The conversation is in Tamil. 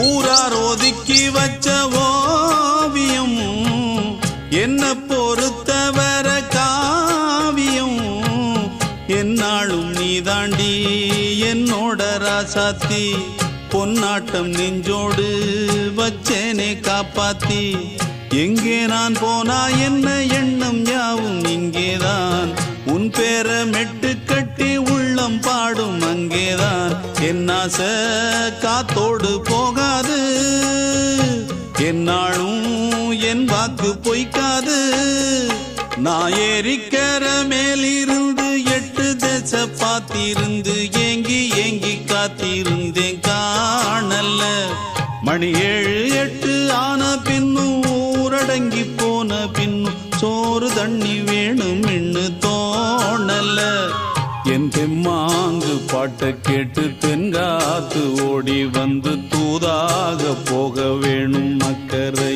ஊரார் ஒதுக்கி வச்ச ஓவியம் என்ன பொறுத்தவர காவியம் என்னாலும் நீதாண்டி என்னோட ராசாத்தி பொன்னாட்டம் நெஞ்சோடு வச்சேனே காப்பாத்தி எங்கே நான் போனா என்ன எண்ணம் யாவும் இங்கேதான் உன் பேர மெட்டு கட்டி உள்ளம் பாடும் அங்கேதான் என் ஆசை காத்தோடு போகாது என்னாலும் என் வாக்கு பொய்க்காது நான் ஏறிக்கர மேலிருந்து 8 தேச பார்த்திருந்து ஏங்கி ஏங்கி காத்திருந்தேன் காணல்ல மணி 7 8 ஆன பின்னும் ஊரடங்கி போன பின்னும் சோறு தண்ணி வேணும் இன்னு தோணல்ல என் தெம்மாங்கு பாட்டை கேட்டு தென்காத்து ஓடி வந்து தூதாக போக வேணும் அக்கறை